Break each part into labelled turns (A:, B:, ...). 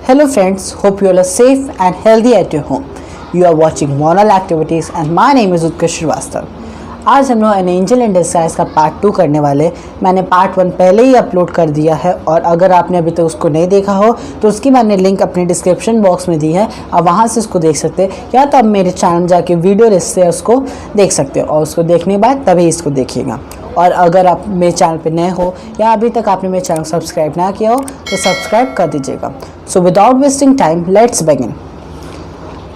A: Hello friends, hope you all are safe and healthy at your home. You are watching Moral Activities and my name is Utkarsh Srivastava. आज हम लोग an angel in disguise का part 2 करने वाले। मैंने part 1 पहले ही upload कर दिया है और अगर आपने अभी तक उसको नहीं देखा हो तो उसकी मैंने लिंक अपने डिस्क्रिप्शन बॉक्स में दी है, आप वहाँ से उसको देख सकते हैं या तो आप मेरे चैनल में जाके वीडियो लिस्ट से उसको देख सकते हो और उसको देखने के बाद तभी इसको देखिएगा। और अगर आप मेरे चैनल पे नए हो या अभी तक आपने मेरे चैनल सब्सक्राइब ना किया हो तो सब्सक्राइब कर दीजिएगा। So without wasting time let's begin.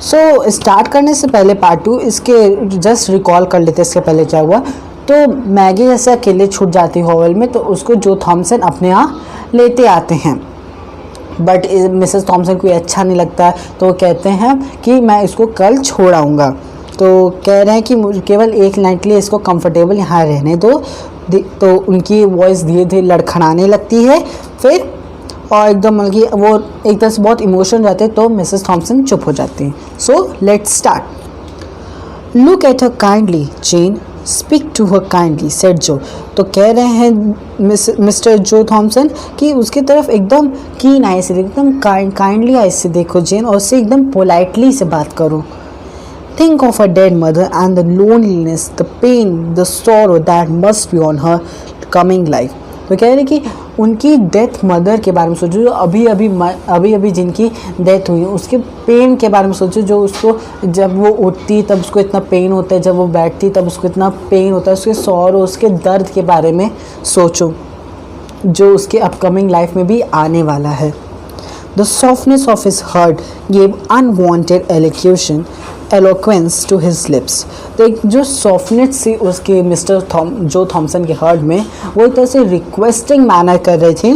A: So start करने से पहले पार्ट 2 इसके जस्ट रिकॉल कर लेते इसके पहले क्या हुआ। तो मैगी जैसे अकेले छूट जाती है हॉल में तो उसको जो थॉमसन अपने यहाँ लेते आते हैं, बट मिसेस थॉमसन को अच्छा नहीं लगता तो वो कहते हैं कि मैं इसको कल छोड़ आऊँगा। तो कह रहे हैं कि केवल एक नाइट के लिए इसको कंफर्टेबल यहाँ रहने दो। तो उनकी वॉइस धीरे धीरे लड़खड़ाने लगती है फिर और एकदम मतलब कि वो एक तरह से बहुत इमोशन जाते हैं तो मिसेस थॉमसन चुप हो जाती हैं। So let's start. Look at her kindly Jane, speak to her kindly said Jo. तो कह रहे हैं मिस्टर जो थॉमसन कि उसकी तरफ एकदम कीन आई से एकदम काइंडली आई से देखो जेन और उससे एकदम पोलाइटली से बात करो। Think of her dead mother and the loneliness, the pain, the sorrow that must be on her coming life. तो कह रहे हैं कि उनकी डेथ मदर के बारे में सोचो जो अभी अभी जिनकी डेथ हुई है उसके पेन के बारे में सोचो, जो उसको जब वो उठती तब उसको इतना पेन होता है, जब वो बैठती तब उसको इतना पेन होता है, उसके सौर उसके दर्द के बारे में सोचो जो उसके अपकमिंग लाइफ में भी आने वाला है। The softness of his heart gave unwanted eloquence to his lips. तो एक जो सॉफ्टनेस थी उसके मिस्टर जो थॉमसन के हार्ट में वो एक तरह से रिक्वेस्टिंग मैनर कर रहे थे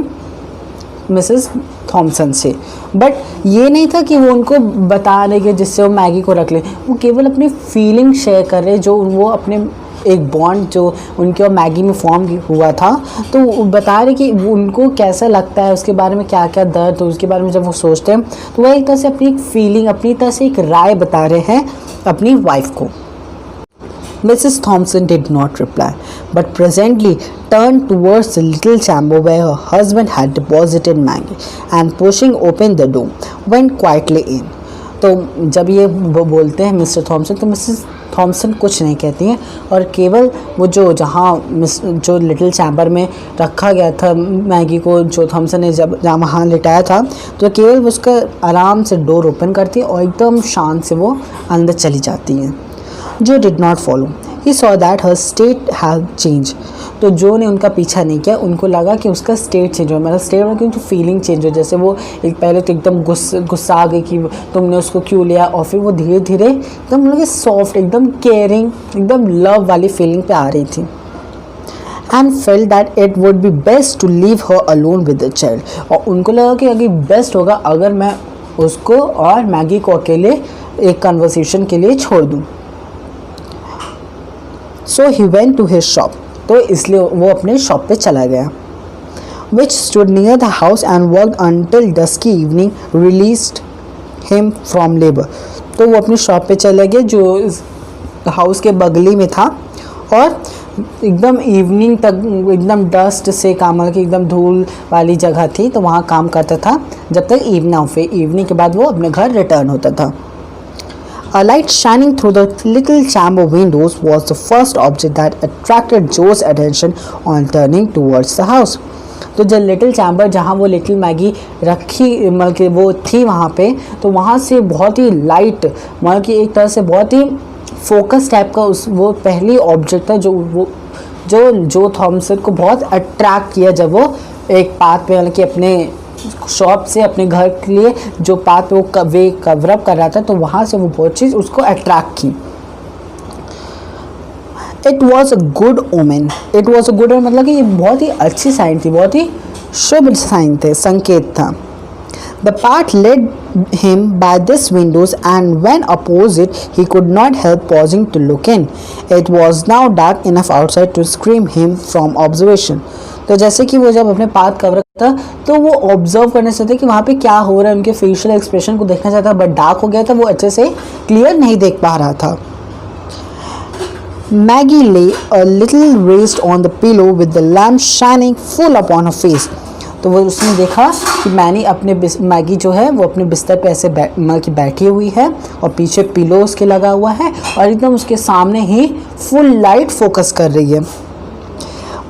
A: मिसेस थॉमसन से, बट ये नहीं था कि वो उनको बता रहे कि जिससे वो मैगी को रख ले। वो केवल अपनी फीलिंग शेयर कर रहे जो वो अपने एक बॉन्ड जो उनके और मैगी में फॉर्म हुआ था तो वो बता रहे कि उनको कैसा लगता है, उसके बारे में क्या क्या दर्द हो, उसके बारे में जब वो सोचते हैं तो वह एक तरह से अपनी एक फीलिंग अपनी तरह से एक राय बता रहे हैं अपनी वाइफ को। Mrs. Thompson did not reply, but presently turned towards the little chamber where her husband had deposited Maggie, and pushing open the door, went quietly in. तो जब ये वो बोलते हैं मिस्टर थॉमसन तो मिसेस थॉमसन कुछ नहीं कहती हैं और केवल वो जो लिटिल चैम्बर में रखा गया था मैगी को जो थॉमसन ने जब जहाँ वहाँ लिटाया था तो केवल उसका आराम से डोर ओपन करती है और एकदम शांत से वो अंदर चली जाती हैं। जो did not follow, he saw that her state have change. तो जो ने उनका पीछा नहीं किया, उनको लगा कि उसका स्टेट चेंज हो, मतलब स्टेट में क्योंकि फीलिंग चेंज हो, जैसे वो एक पहले तो एकदम गुस्सा आ गई कि तुमने उसको क्यों लिया और फिर वो धीरे धीरे एकदम लोग सॉफ्ट एकदम केयरिंग एकदम लव वाली फीलिंग पे आ रही थी। And felt that it would be best to leave her alone with the child. और उनको लगा कि अगर बेस्ट होगा अगर मैं उसको और मैगी को अकेले एक कन्वर्सेशन के लिए छोड़ दूँ। So he went to his shop, तो इसलिए वो अपने शॉप पे चला गया। Which stood near the house and worked until dusky evening released him from labour. तो वो अपनी शॉप पे चले गए जो हाउस के बगली में था और एकदम इवनिंग तक एकदम डस्ट से काम कि एकदम धूल वाली जगह थी तो वहाँ काम करता था जब तक इवनिंग के बाद वो अपने घर रिटर्न होता था। A light shining through the little chamber windows was the first object that attracted Joe's attention on turning towards the house. तो जब लिटिल चैम्बर जहाँ वो लिटिल मैगी रखी मतलब कि वो थी वहाँ पे तो वहाँ से बहुत ही लाइट मतलब कि एक तरह से बहुत ही फोकस टाइप का वो पहली ऑब्जेक्ट था जो थॉमसन को बहुत अट्रैक्ट किया जब वो एक पाथ पे मतलब कि अपने शॉप से अपने घर के लिए जो पाथ पे वो कवर अप कर रहा था तो वहाँ से वो बहुत चीज़ उसको अट्रैक्ट की। It was a good omen, मतलब कि ये बहुत ही अच्छी साइन थी, बहुत ही शुभ साइन थे, संकेत था। The path led him by this windows and when opposite he could not help pausing to look in. It was now dark enough outside to screen him from observation. तो जैसे कि वो जब अपने पाथ कवर था तो वो observe करने से थे कि वहाँ पे क्या हो रहा है, उनके फेशियल एक्सप्रेशन को देखना चाहता बट डार्क हो गया था, वो अच्छे से क्लियर नहीं देख पा रहा था। Maggie lay a little raised on the pillow with the lamp shining full upon her face. तो वो उसने देखा कि मैगी जो है वो अपने बिस्तर पे ऐसे बैठी हुई है और पीछे पिलो उसके लगा हुआ है और एकदम उसके सामने ही फुल लाइट फोकस कर रही है।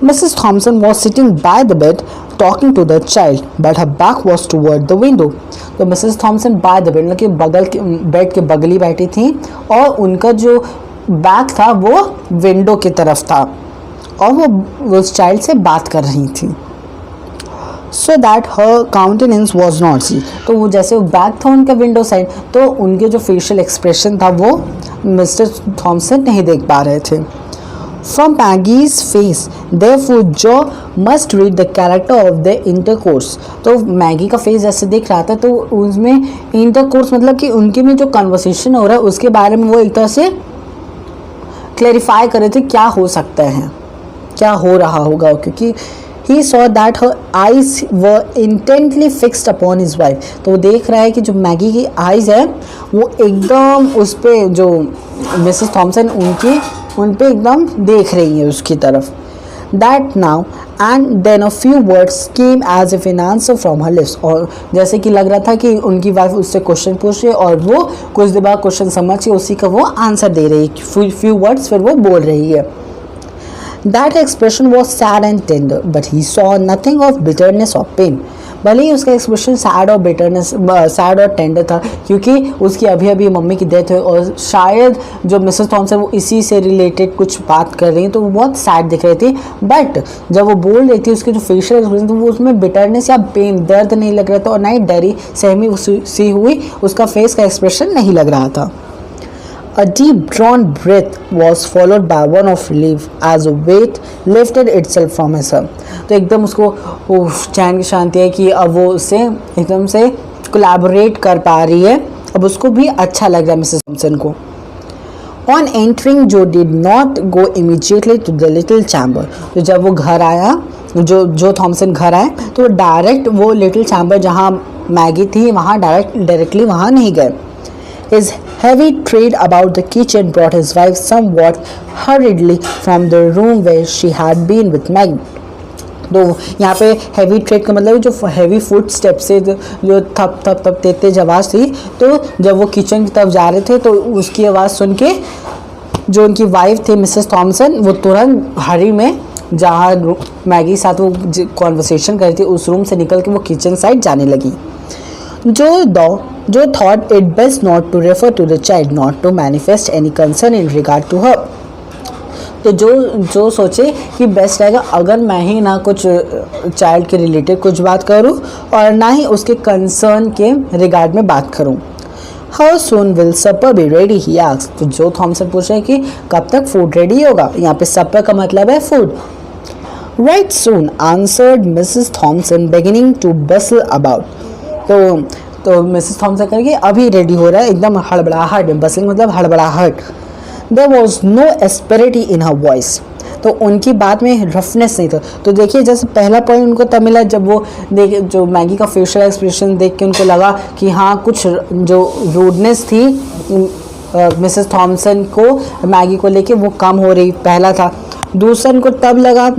A: Mrs Thomson was sitting by the bed talking to the child but her back was toward the window. तो Mrs Thomson by the bed मतलब बगल के बेड के बगल ही बैठी थी और उनका जो बैक था वो विंडो की तरफ था और वो उस चाइल्ड से बात कर रही थी। So that her countenance was not see, तो वो जैसे वो बैक था उनका विंडो साइड, तो उनके जो फेशियल एक्सप्रेशन था वो मिस्टर थॉमसन नहीं देख पा रहे थे। फ्रॉम मैगीज फेस देयरफॉर जो must read the character of the intercourse. तो मैगी का फेस जैसे देख रहा था तो उसमें इंटरकोर्स मतलब कि उनके में जो कन्वर्सेशन हो रहा है उसके बारे में वो एक तरह से क्लैरिफाई कर रहे थे क्या हो सकता है, क्या हो रहा होगा, क्योंकि he saw that her eyes were intently fixed upon his wife। तो वो देख रहा है कि जो मैगी की आइज़ है वो एकदम उस पर जो मिसेस थॉमसन उन पे एकदम देख रही है उसकी तरफ। That now and then a few words came as if in answer from her lips। और जैसे कि लग रहा था कि उनकी वाइफ उससे क्वेश्चन पूछ रही है और वो कुछ देर बाद क्वेश्चन समझ के उसी का वो आंसर दे रही है, few words फिर वो बोल रही है। That expression was sad and tender, but he saw nothing of bitterness or pain। भले ही उसका एक्सप्रेशन सैड और टेंडर था क्योंकि उसकी अभी अभी मम्मी की डेथ हुई और शायद जो मिसेस थॉमसन वो इसी से रिलेटेड कुछ बात कर रही हैं तो वो बहुत सैड दिख रही थी। बट जब वो बोल रही थी उसके जो फेशियल एक्सप्रेशन था वो उसमें बिटरनेस या पेन दर्द नहीं लग रहा था और ना ही डरी सहमी सी हुई उसका फेस का एक्सप्रेशन नहीं लग रहा था। A deep drawn breath was followed by one of relief as a weight lifted itself from his heart। तो एकदम उसको चैन की शांति है कि अब वो उससे एकदम से कोलैबोरेट कर पा रही है, अब उसको भी अच्छा लग रहा है मिसेस थॉमसन को। On entering, Joe did not go immediately to the little chamber। तो जब वो घर आया, जो थॉमसन घर आए तो वो डायरेक्ट वो लिटिल चैम्बर जहाँ मैगी थी वहाँ डायरेक्टली वहाँ नहीं गए। His heavy tread about the kitchen brought his wife somewhat hurriedly from the room where she had been with Maggie। तो यहाँ पे हैवी ट्रेड का मतलब जो हैवी फुट स्टेप से जो थप थप थप तेज आवाज़ थी, तो जब वो किचन की तरफ जा रहे थे तो उसकी आवाज़ सुन के जो उनकी वाइफ थी मिसेस थॉमसन वो तुरंत हरी में जहाँ मैगी साथ वो कॉन्वर्सेशन कर रही थी उस रूम से निकल के वो किचन साइड जाने लगी। Joe thought it best not to refer to the child, not to manifest any concern in regard to her। तो जो सोचे कि बेस्ट रहेगा अगर मैं ही ना कुछ चाइल्ड के रिलेटेड कुछ बात करूं और ना ही उसके कंसर्न के रिगार्ड में बात करूं। How soon will supper be ready? he asked। तो जो थॉमसन पूछ रहे कि कब तक फूड रेडी होगा, यहाँ पे supper का मतलब है food. Right soon answered Mrs. Thompson beginning to bustle about। तो मिसेस थॉमसन करके अभी रेडी हो रहा है, एकदम हड़बड़ाहट, बसलिंग मतलब हड़बड़ाहट। There was no asperity in her voice। तो उनकी बात में रफनेस नहीं था। तो देखिए जैसे पहला पॉइंट उनको तब मिला जब वो देखे जो मैगी का फेशियल एक्सप्रेशन देख के उनको लगा कि हाँ कुछ जो रूडनेस थी मिसेस थॉमसन को मैगी को लेके वो कम हो रही, पहला था। दूसरा उनको तब लगा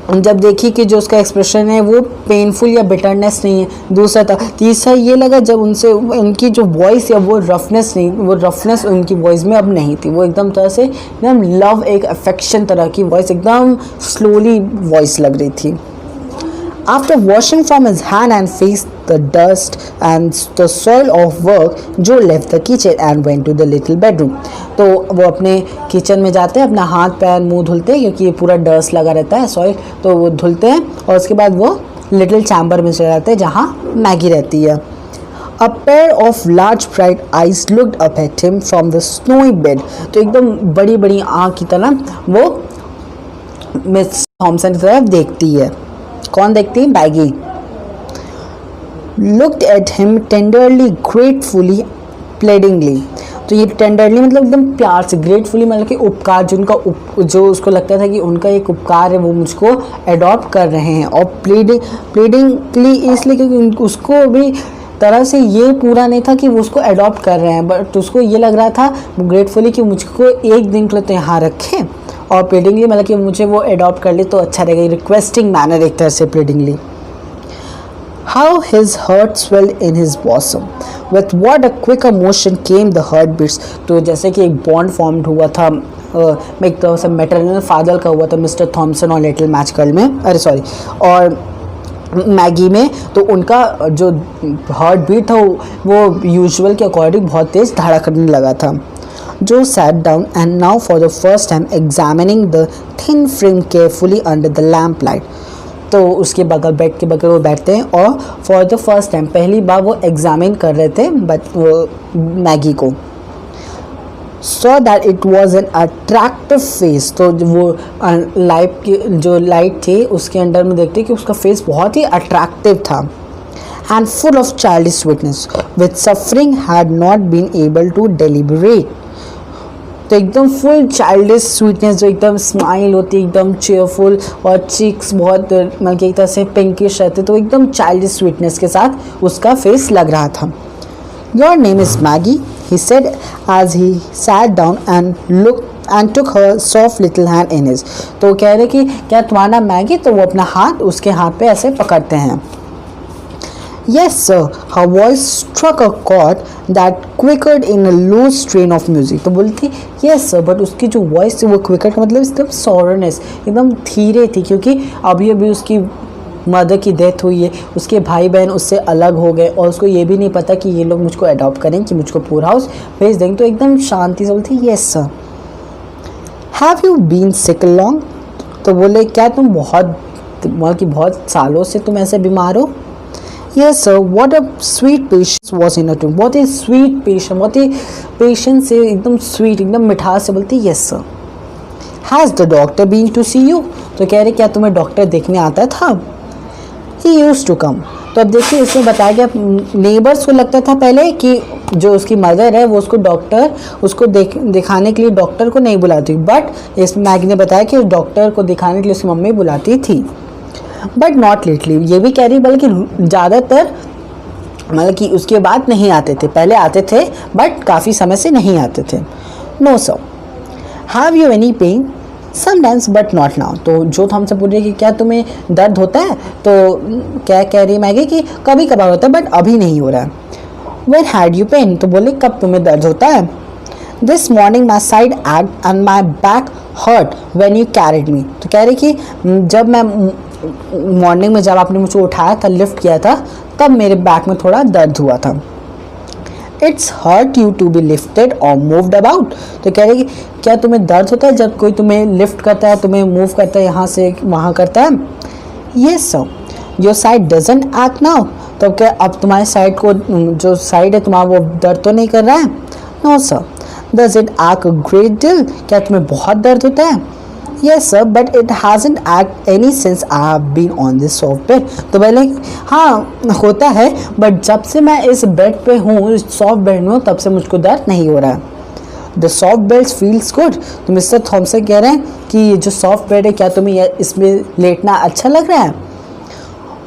A: जब देखी कि जो उसका एक्सप्रेशन है वो पेनफुल या बिटरनेस नहीं है, दूसरा था। तीसरा ये लगा जब उनसे उनकी जो वॉइस है वो रफनेस उनकी वॉइस में अब नहीं थी, वो एकदम तरह से एकदम लव एक अफेक्शन तरह की वॉइस, एकदम स्लोली वॉइस लग रही थी। After washing from his hand and face the dust and the soil of work, Joe left the kitchen and went to the little bedroom। तो वो अपने किचन में जाते हैं, अपना हाथ पैर मुंह धुलते हैं क्योंकि ये पूरा डस्ट लगा रहता है सॉइल, तो वो धुलते हैं और उसके बाद वो लिटिल चैम्बर में चले जाते हैं जहाँ मैगी रहती है। A pair of large bright eyes looked up at him from the snowy bed। तो एकदम बड़ी बड़ी आँख की तरह वो मिस थॉमसन की तरफ देखती है। कौन देखती है? Maggi. Looked at him tenderly, gratefully, pleadingly। तो ये टेंडरली मतलब एकदम प्यार से, ग्रेटफुली मतलब कि उपकार, जो उसको लगता था कि उनका एक उपकार है वो मुझको अडॉप्ट कर रहे हैं, और प्लीडिंगली इसलिए क्योंकि उसको भी तरह से ये पूरा नहीं था कि वो उसको अडॉप्ट कर रहे हैं, बट उसको ये लग रहा था ग्रेटफुली कि मुझको एक दिन के लिए तो यहाँ रखें, और प्लीडिंगली मतलब कि मुझे वो अडॉप्ट कर ले तो अच्छा रहेगा, रिक्वेस्टिंग मैनर एक तरह से प्लीडिंगली। How his heart swelled in his bosom. With what a quicker motion came the heartbeats. तो जैसे कि एक बॉन्ड फॉर्म्ड हुआ था एक तरह से मैटरनल फादर का हुआ था मिस्टर थॉमसन और लिटिल मैच गर्ल में, अरे सॉरी, और मैगी में, तो उनका जो हार्ट बीट था वो यूजुअल के अकॉर्डिंग बहुत तेज़ धड़कने लगा था. जो sat down and now for the first time examining the thin frame carefully under the lamp light. तो उसके बगल बेड के बगल वो बैठते हैं और फॉर द फर्स्ट टाइम पहली बार वो एग्जामिन कर रहे थे मैगी को. So that it was an attractive face. तो वो लाइट की जो लाइट थी उसके अंडर में देखते कि उसका फेस बहुत ही अट्रैक्टिव था. And full of childish sweetness with suffering had not been able to deliberate. तो एकदम फुल चाइल्डिश स्वीटनेस, जो एकदम स्माइल होती है, एकदम चेयरफुल, और चिक्स बहुत मतलब एक तरह से पिंकिश रहते, तो एकदम चाइल्डिश स्वीटनेस के साथ उसका फेस लग रहा था. Your name is Maggi, he said as he sat down and took her soft little hand in his. तो कह रहे कि क्या तुम्हारा नाम मैगी, तो वो अपना हाथ उसके हाथ पे ऐसे पकड़ते हैं. Yes sir, her voice struck a chord that quickened in a low strain of music. तो बोलती yes sir, बट उसकी जो वॉइस थी वो क्विकर मतलब एकदम सॉरनेस, एकदम धीरे थी, क्योंकि अभी अभी उसकी मदर की डेथ हुई है, उसके भाई बहन उससे अलग हो गए और उसको ये भी नहीं पता कि ये लोग मुझको अडॉप्ट करें, कि मुझको पूरा हाउस भेज देंगे. तो एकदम शांति से बोलती yes sir. Have you been sick long. तो बोले क्या तुम बहुत सालों से तुम ऐसे बीमार हो. Yes sir. What a sweet patience was in a too. बहुत ही स्वीट पेशेंस, बहुत ही पेशेंस से एकदम स्वीट, एकदम मिठास से बोलती yes sir. Has the doctor been to see you. तो कह रहे क्या तुम्हें डॉक्टर देखने आता था. He used to come. तो अब देखिए इसमें बताया गया नेबर्स को लगता था पहले कि जो उसकी मदर है वो उसको दिखाने के लिए डॉक्टर को नहीं बुलाती, बट इस मैगी ने बताया कि डॉक्टर को दिखाने के लिए उसकी मम्मी बुलाती थी. But not lately. ये भी कह रही बल्कि ज़्यादातर मतलब कि उसके बाद नहीं आते थे, पहले आते थे बट काफ़ी समय से नहीं आते थे. No sir. Have you any pain. Sometimes but not now. तो जो तो हमसे पूछ रही कि क्या तुम्हें दर्द होता है, तो क्या कह रही मैगी कि कभी कभार होता है बट अभी नहीं हो रहा है. When had you pain. तो बोले कब तुम्हें दर्द होता है. This morning my side ached and my back hurt when you carried me. तो कह रही कि जब मैं मॉर्निंग में जब आपने मुझे उठाया था, लिफ्ट किया था, तब मेरे बैक में थोड़ा दर्द हुआ था. It's hurt you to be lifted और मूव्ड अबाउट. तो कह रहे कि क्या तुम्हें दर्द होता है जब कोई तुम्हें लिफ्ट करता है, तुम्हें मूव करता है, यहाँ से वहाँ करता है. Yes sir. Your side doesn't act now. तो क्या अब तुम्हारे साइड को जो साइड है तुम्हारा वो दर्द तो नहीं कर रहा है. No sir. Does it act a great deal. क्या तुम्हें बहुत दर्द होता है. Yes sir, but it hasn't act any since I have been on this soft bed. तो पहले हाँ होता है, बट जब से मैं इस बेड पे हूँ, इस सॉफ्ट बेड में हूँ, तब से मुझको दर्द नहीं हो रहा है. The soft bed feels good. तो मिस्टर थॉमसन कह रहे हैं कि ये जो सॉफ्ट बेड है क्या तुम्हें इसमें लेटना अच्छा लग रहा है.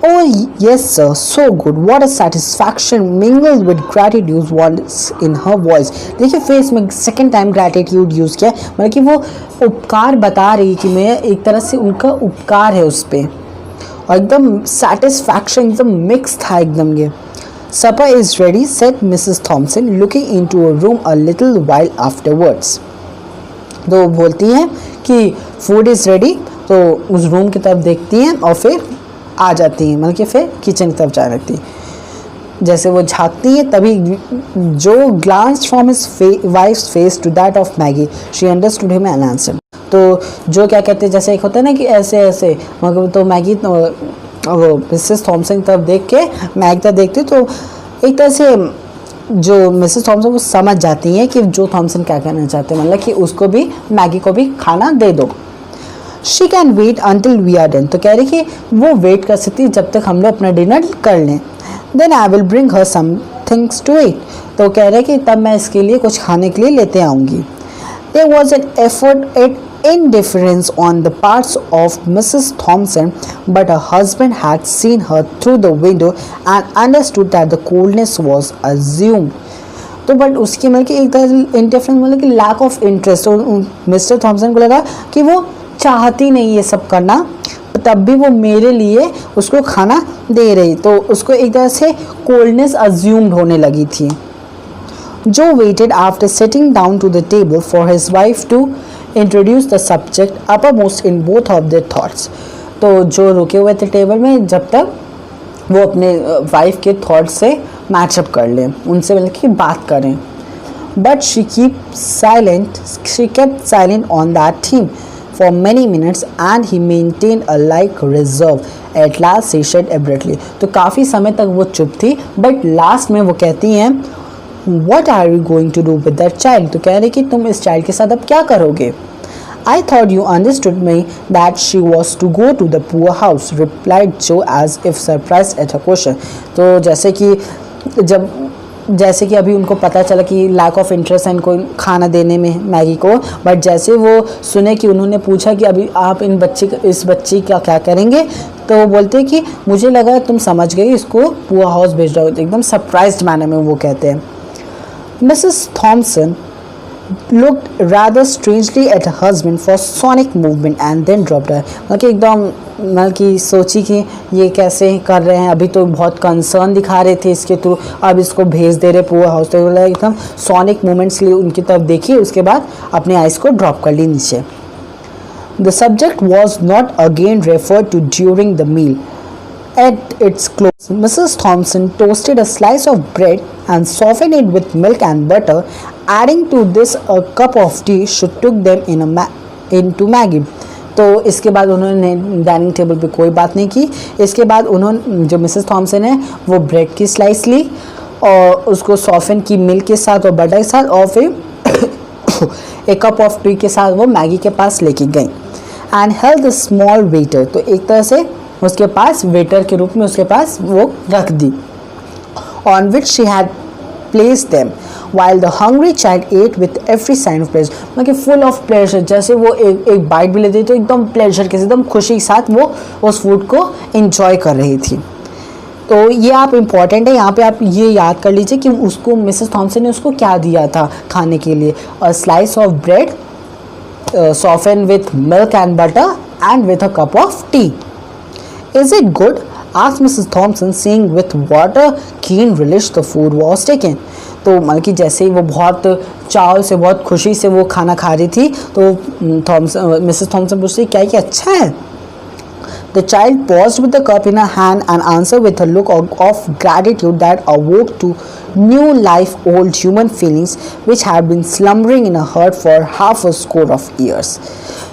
A: Oh yes sir, so good. What a satisfaction mingled with gratitude was in her voice. देखिए फेस में सेकेंड टाइम ग्रैटिट्यूड यूज़ किया, मतलब कि वो उपकार बता रही कि मैं एक तरह से उनका उपकार है उस पर, और एकदम सेटिस्फैक्शन एकदम मिक्स था एकदम. ये supper is ready said Mrs Thomson looking into a room a little while afterwards. तो बोलती हैं कि फूड इज़ रेडी, तो उस रूम की तरफ देखती हैं और फिर आ जाती हैं, मतलब कि फिर किचन की तरफ जा रही थी. जैसे वो झाँकती है तभी जो glance from his wife's face to that of Maggie she understood him and answered. तो जो क्या कहते हैं, जैसे एक होता है ना कि ऐसे ऐसे, मतलब तो मैगी वो मिसेस थॉमसन की तरफ देख के मैगी तरफ देखती, तो एक तरह से जो मिसेस थॉमसन वो समझ जाती हैं कि जो थॉमसन क्या कहना चाहते हैं, मतलब कि उसको भी मैगी को भी खाना दे दो. She can wait until we are done. तो कह रही कि वो वेट कर सकती है जब तक हम लोग अपना डिनर कर लें. Then I will bring her some things to it. तो कह रहे कि तब मैं इसके लिए कुछ खाने के लिए लेते आऊँगी. There was an effort at indifference on the parts of Mrs. Thompson, but her husband had seen her through the window and understood that the coldness was assumed. तो बट उसकी मतलब कि एक तरह इंडिफरेंस मतलब कि लैक ऑफ इंटरेस्ट. तो mister Thompson को लगा कि वो चाहती नहीं ये सब करना, तब भी वो मेरे लिए उसको खाना दे रही, तो उसको एक तरह से कोल्डनेस अज्यूम्ड होने लगी थी। Joe waited after sitting down to the table for his wife to introduce the subject uppermost in both of their thoughts. तो जो रुके हुए थे टेबल में जब तक वो अपने वाइफ के थॉट्स से मैचअप कर लें, उनसे मिलकर बात करें। But she kept silent on that theme for many minutes and he maintained a like reserve. At last she said abruptly. तो काफ़ी समय तक वो चुप थी, बट लास्ट में वो कहती हैं What are you going to do with that child? तो कह रही कि तुम इस चाइल्ड के साथ अब क्या करोगे? I thought you understood me that she was to go to the poor house, replied Joe as if surprised at her question. तो जैसे कि अभी उनको पता चला कि लैक ऑफ इंटरेस्ट है इनको खाना देने में मैगी को, बट जैसे वो सुने कि उन्होंने पूछा कि अभी आप इस बच्ची का क्या करेंगे, तो वो बोलते हैं कि मुझे लगा तुम समझ गई, इसको पुअर हाउस भेज रहे हो। एकदम सरप्राइज्ड मैनर में वो कहते हैं। Mrs. Thompson looked rather strangely at her husband for sonic movement and then dropped her. मतलब कि एकदम मतलब कि सोची कि ये कैसे कर रहे हैं, अभी तो बहुत कंसर्न दिखा रहे थे इसके थ्रू, अब इसको भेज दे रहे पुअर हाउस, तो एकदम सॉनिक मूवमेंट्स लिए उनकी तरफ देखी, उसके बाद अपने आइज़ को ड्रॉप कर ली नीचे। The subject was not again referred to during the meal. At its close, Mrs. Thompson toasted a slice of bread and softened it with milk and butter. Adding to this a cup of tea, she took them into Maggie. तो इसके बाद उन्होंने dining table पे कोई बात नहीं की। इसके बाद उन्होंने जो मिसेस थॉमसन है वो ब्रेड की स्लाइस ली और उसको सॉफन की मिल्क के साथ और बटर के साथ और फिर एक कप ऑफ टी के साथ वो मैगी के पास लेके गई। And held the small waiter, तो एक तरह से उसके पास वेटर के रूप में उसके पास वो रख दी। On which she had placed them while the hungry child ate with every sign of pleasure, मतलब कि फुल ऑफ प्लेजर, जैसे वो एक बाइट भी लेती तो एकदम प्लेजर के एकदम खुशी के साथ वो उस फूड को एंजॉय कर रही थी। तो ये आप इम्पॉर्टेंट है, यहाँ पे आप ये याद कर लीजिए कि उसको मिसेस थॉमसन ने उसको क्या दिया था खाने के लिए। A slice of bread softened with milk and butter and with a cup of tea. Is it good? Asked Mrs. Thompson, seeing with what a keen relish the food was taken. तो मतलब कि जैसे ही वो बहुत चाव से बहुत खुशी से वो खाना खा रही थी तो मिसेस थॉमसन पूछती क्या कि अच्छा है। The child paused with the cup in her hand and answered with a look of gratitude that awoke to new life old human feelings which had been slumbering in her heart for half a score of years.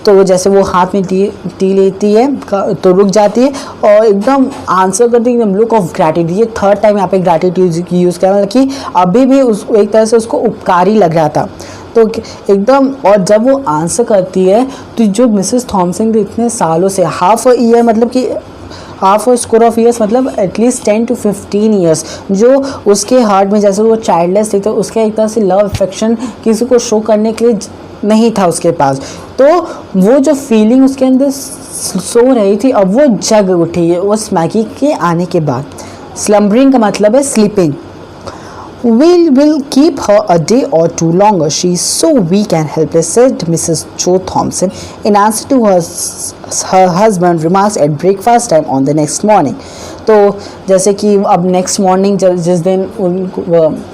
A: तो जैसे वो हाथ में T लेती है तो रुक जाती है और एकदम आंसर करती है एकदम लुक ऑफ ग्रैटिट्यूड। ये थर्ड टाइम यहाँ पे ग्रैटिट्यूड यूज़ किया, मतलब कि अभी भी उस एक तरह से उसको उपकारी लग रहा था तो एकदम। और जब वो आंसर करती है तो जो मिसेस थॉमसन के इतने सालों से हाफ अ ईयर, मतलब कि half a score of years मतलब एटलीस्ट 10 to 15 ईयर्स जो उसके हार्ट में जैसे वो चाइल्डलेस थी तो उसके एक तरह से लव अफेक्शन किसी को शो करने के लिए नहीं था उसके पास, तो वो जो फीलिंग उसके अंदर सो रही थी अब वो जग उठी है उस मैगी के आने के बाद। स्लम्बरिंग का मतलब है sleeping. We'll keep her a day or two longer. She's so weak and helpless, said Mrs. Joe Thompson in answer to her husband's remarks at breakfast time on the next morning. तो जैसे कि अब next morning जिस दिन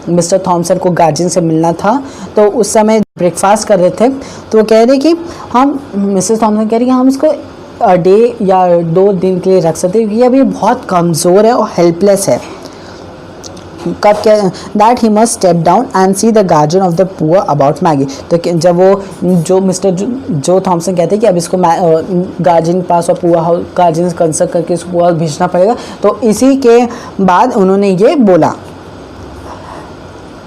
A: mister Thompson को guardian से मिलना था तो उस समय ब्रेकफास्ट कर रहे थे तो वो कह रहे कि हम मिसेस थॉमसन कह रही कि हम इसको डे या 2 दिन के लिए रख सकते हैं क्योंकि अभी बहुत कमज़ोर है और हेल्पलेस है। कब क्या that he must step down and see the guardian of the poor about Maggi. तो जब वो जो मिस्टर जो थॉमसन कहते हैं कि अब इसको गार्जियन के पास और पुअर हाउस गार्जियन से कंसल्ट करके इसको पुअर भेजना पड़ेगा, तो इसी के बाद उन्होंने ये बोला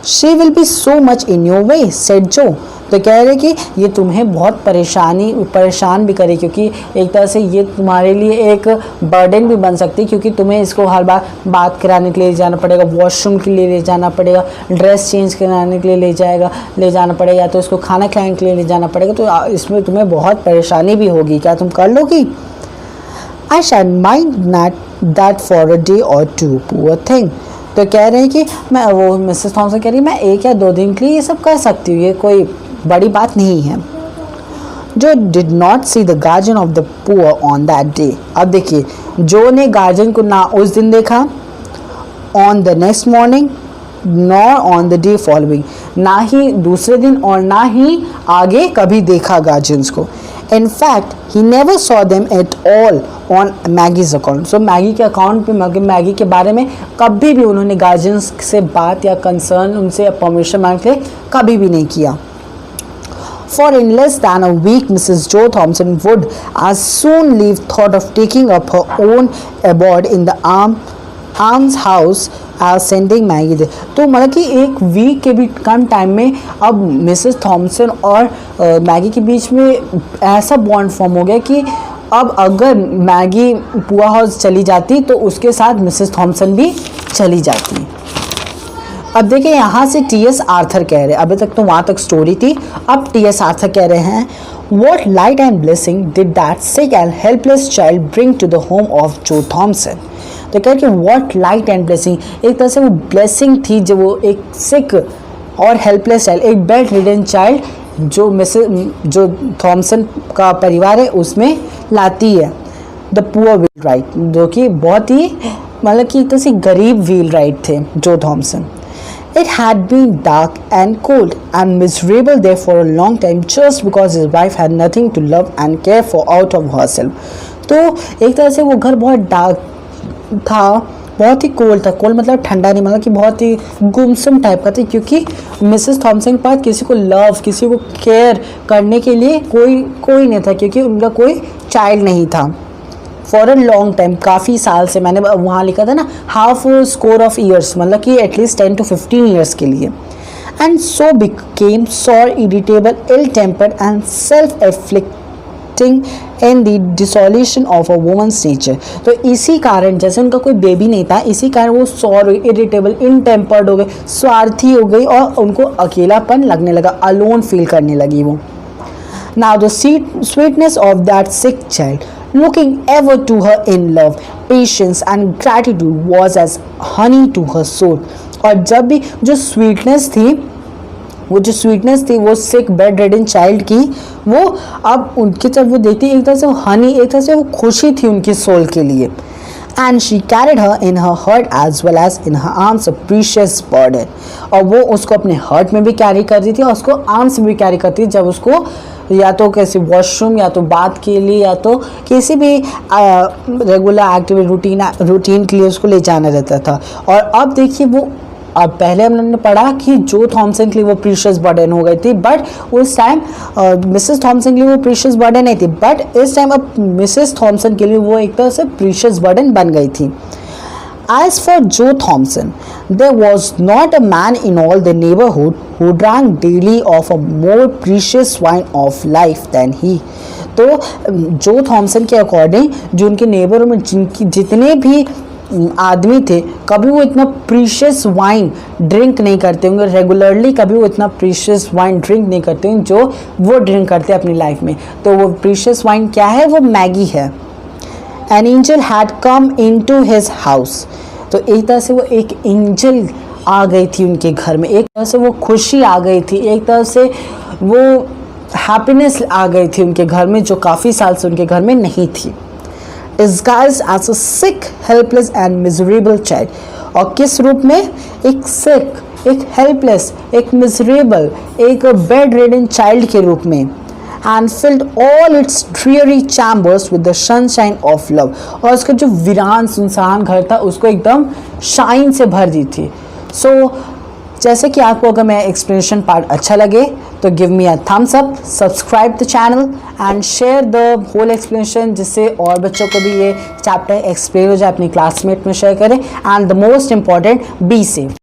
A: she will be so much in your way said Jo. तो कह रहे कि ये तुम्हें बहुत परेशान भी करे क्योंकि एक तरह से ये तुम्हारे लिए एक बर्डन भी बन सकती है क्योंकि तुम्हें इसको हर बार बात कराने के लिए जाना पड़ेगा, वॉशरूम के लिए ले जाना पड़ेगा, ड्रेस चेंज कराने के लिए ले जाना पड़ेगा या तो इसको खाना खिलाने के लिए ले जाना पड़ेगा, तो इसमें तुम्हें बहुत परेशानी भी होगी। क्या तुम कर लोगी? I shall mind not that for a day or two poor thing. तो कह रहे हैं कि मैं वो मिसेस थॉमसन कह रही मैं 1 या 2 दिन के लिए ये सब कर सकती हूँ, ये कोई बड़ी बात नहीं है। जो did not see the guardian of the poor on that day. अब देखिए, जो ने गार्जियन को ना उस दिन देखा, on the next morning, nor on the day following, ना ही दूसरे दिन और ना ही आगे कभी देखा गार्जियंस को। In fact, he never saw them at all on Maggie's account. So Maggi के अकाउंट पे मैगी के बारे में कभी भी उन्होंने गार्जियंस से बात या कंसर्न उनसे परमिशन मांग के कभी भी नहीं किया। For in less than a week, Mrs. Joe Thompson would as soon leave thought of taking up her own abode in the arms house as sending Maggie there। तो मतलब कि एक वीक के भी कम टाइम में अब मिसेस थॉमसन और Maggi के बीच में ऐसा बॉन्ड फॉर्म हो गया कि अब अगर मैगी पुआ हाउस चली जाती तो उसके साथ मिसेस थॉमसन भी चली जाती। अब देखिए, यहाँ से टी.एस. आर्थर कह रहे हैं, अभी तक तो वहाँ तक स्टोरी थी, अब टी.एस. आर्थर कह रहे हैं, What light and blessing did that sick and helpless child bring to the home of Joe Thompson? तो कह कि what light and blessing, एक तरह से वो blessing थी जो वो एक sick और helpless child, एक बेड रिडन चाइल्ड जो थॉमसन का परिवार है उसमें लाती है। द पुअर व्हील राइट, जो कि बहुत ही मतलब कि एक तरह से गरीब व्हील राइट थे जो Thompson. It had been dark and cold and miserable there for a long time just because his wife had nothing to love and care for out of herself। तो एक तरह से वो घर बहुत डार्क था, बहुत ही कोल्ड था। कोल्ड मतलब ठंडा नहीं, मतलब कि बहुत ही गुमसुम टाइप का था, क्योंकि मिसेस थॉमसन के पास किसी को लव, किसी को केयर करने के लिए कोई नहीं था, क्योंकि उनका कोई चाइल्ड नहीं था। फॉर अ लॉन्ग टाइम, काफ़ी साल से, मैंने वहाँ लिखा था ना हाफ स्कोर ऑफ ईयर्स, मतलब कि एटलीस्ट 10 to 15 ईयर्स के लिए। And so became sore, irritable, ill tempered and self afflicting in the dissolution of a woman's nature. तो इसी कारण, जैसे उनका कोई बेबी नहीं था, इसी कारण वो सॉर, इरिटेबल, इन टेम्पर्ड हो गए, स्वार्थी हो गई और उनको अकेलापन लगने लगा, अलोन फील करने लगी वो। Now the sweetness of that sick child, looking ever to her in love, patience and gratitude was as honey to her soul। और जब भी जो स्वीटनेस थी वो सिक बेड रिडन चाइल्ड की, वो अब उनकी जब वो देखती, एक तरह से वो हनी, एक तरह से वो खुशी थी उनकी सोल के लिए। And she carried her in her heart as well as in her arms, a precious burden। और वो उसको अपने हर्ट में भी कैरी करती थी और उसको आर्म्स में भी कैरी करती थी, जब उसको या तो किसी वॉशरूम या तो बात के लिए या तो किसी भी रेगुलर एक्टिविटी रूटीन के लिए उसको ले जाना रहता था। और अब देखिए, वो अब पहले हमने पढ़ा कि जो थॉमसन के लिए वो प्रीशियस बर्डन हो गई थी, बट उस टाइम मिसेस थॉमसन के लिए वो प्रीशियस बर्डन नहीं थी, बट इस टाइम अब मिसेस थॉमसन के लिए वो एक तरह से प्रीशियस बर्डन बन गई थी। As for Joe Thompson, there was not a man in all the neighborhood who drank daily of a more precious wine of life than he। तो जो थॉमसन के अकॉर्डिंग, जो उनके नेबर में जितने भी आदमी थे, कभी वो इतना प्रीशियस वाइन ड्रिंक नहीं करते होंगे रेगुलरली, कभी वो इतना प्रीशियस वाइन ड्रिंक नहीं करते होंगे जो वो ड्रिंक करते हैं अपनी लाइफ में। तो वो प्रीशियस वाइन क्या है? वो मैगी है। An angel had come into his house। तो एक तरह से वो एक एंजल आ गई थी उनके घर में, एक तरह से वो खुशी आ गई थी, एक तरह से वो हैप्पीनेस आ गई थी उनके घर में, जो काफ़ी साल से उनके घर में नहीं थी। Disguised as a sick, helpless and miserable child। और किस रूप में? एक sick, एक helpless, एक miserable, एक bed ridden child के रूप में। And filled all its dreary chambers with the sunshine of love। और उसका जो वीरान सुनसान घर था उसको एकदम शाइन से भर दी थी। So जैसे कि आपको अगर मैं एक्सप्लेनेशन पार्ट अच्छा लगे तो give me a thumbs up, subscribe the channel and share the whole explanation, जिससे और बच्चों को भी ये चैप्टर एक्सप्लेन हो जाए, अपनी क्लासमेट में शेयर करें। And the most important, be safe.